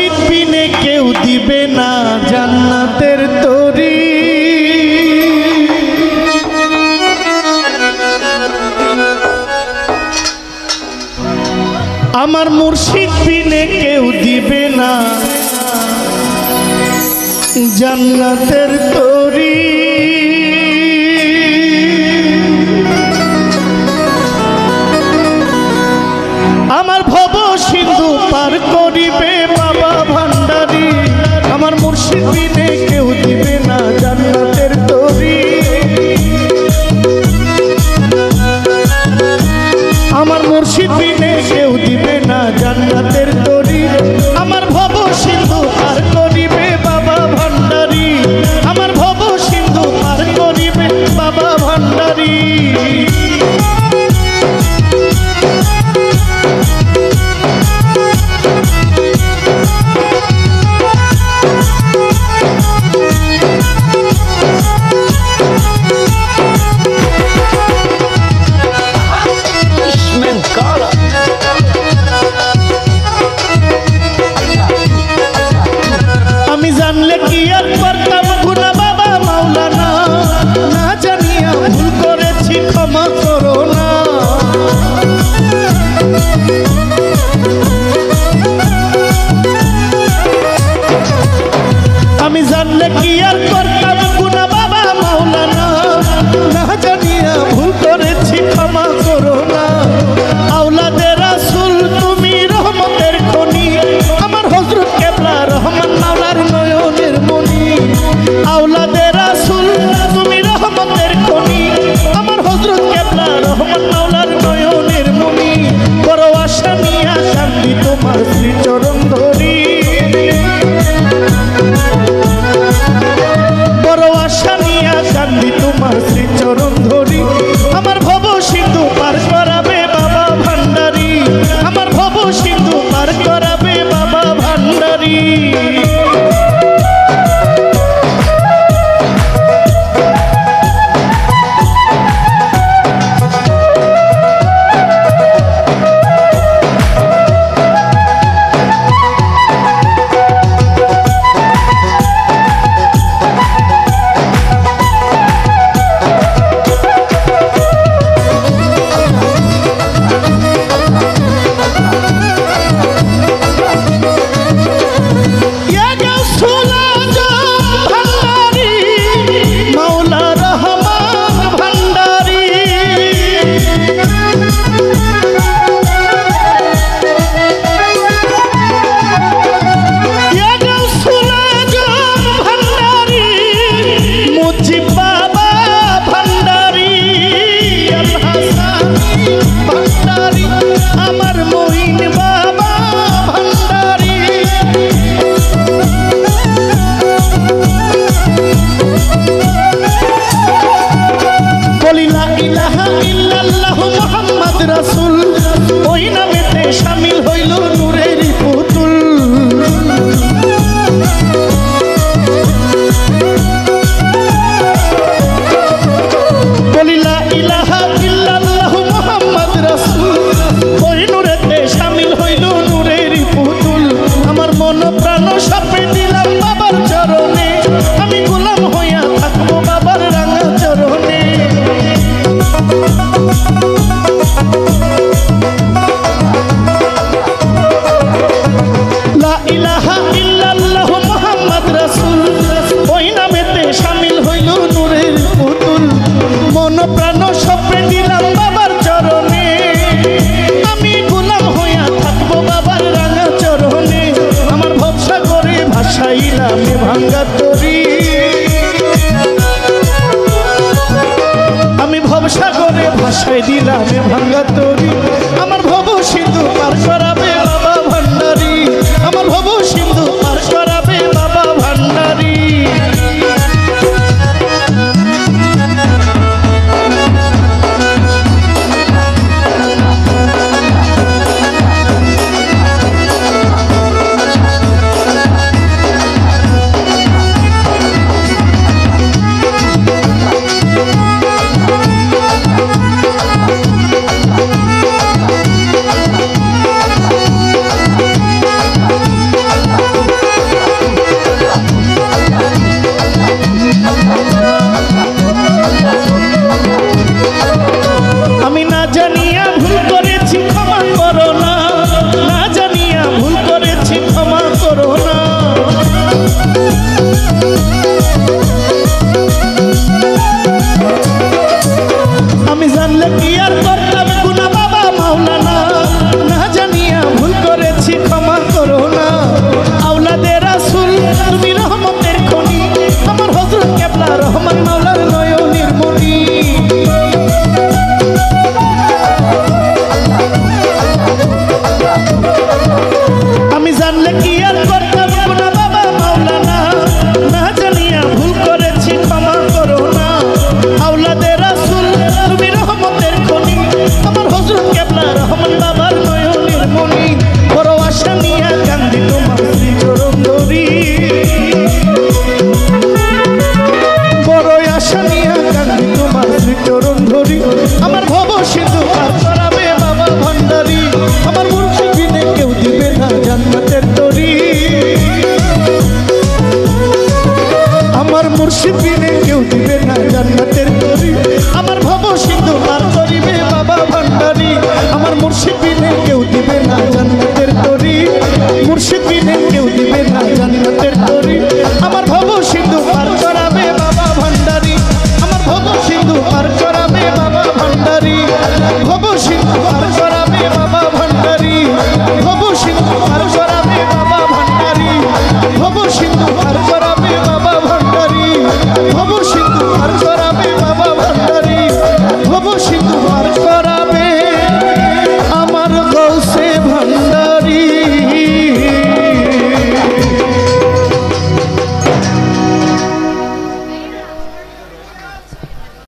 মুর্শিদ বিনে কেউ দিবে না জান্নাতের তরি। আমার মুর্শিদ বিনে কেউ দিবে না জান্নাতের তরি। আমার ভব সিন্ধু পার করিবে বাবা ভান্ডারী। আমার মুর্শিদ বিনে কেউ দিবে না জান্নাতের তরি। আমার মুর্শিদ বিনে কেউ দিবে না জান্নাতের তরি। আমার ভব সিন্ধু পার করিবে বাবা ভান্ডারী। আমার ভব সিন্ধু পার করিবে বাবা ভান্ডারী। আমি জানলে কি আর করতাম গুনাহ বাবা মাওলানা, না জানিয়া ভুল করেছি ক্ষমা করো না। আমি জানলে কি আর করতাম গুনাহ বাবা মাওলানা, না জানিয়া ভুল করেছি ক্ষমা করো না। আওলাদে রাসূল তুমি রহমতের খনি, আমার হযরত কেবলা রহমান মাওলার নয়নের মনি। আওলাদে রাসূল তুমি রহমতের খনি, আমার হযরত কেবলা রহমান মাওলার নয়নের মনি। বড় আশা নিয়া কান্দি তোমার শ্রীচরণ ধরি। বড় আশা নিয়া কান্দি তোমার শ্রীচরণ ধরি। আমার ভব সিন্ধু পার করাবে বাবা ভান্ডারী। আমার ভব সিন্ধু পার করাবে বাবা ভান্ডারী। রাসূল ওই নামেতে শামিল হইল নূরের পুতুল। বলি লা ইলাহা ইল্লাল্লাহু মুহাম্মদ রাসূল, ওই নূরেতে শামিল হইল নূরের পুতুল। আমার মন প্রাণ সঁপে দিলাম বাবার চরণে, আমি গোলাম হইয়া থাকবো বাবার রাঙা চরণে। লা ইলাহা ইল্লাল্লাহু মুহাম্মদ রাসূল, ওই নামেতে শামিল হইল নূরের পুতুল। মন প্রাণ সঁপে দিলাম বাবার চরণে, আমি গোলাম হইয়া থাকবো বাবার রাঙা চরণে। আমার ভবসা করে ভাসাইলাম ভাঙ্গা তরি। আমি ভবসা করে ভাসাই দিলাম ভাঙ্গা তরি। আমার ভব সিন্ধু পার করাবে বাবা ভান্ডারী। আমার ভব সিন্ধু পার করাবে বাবা ভান্ডারী। পীর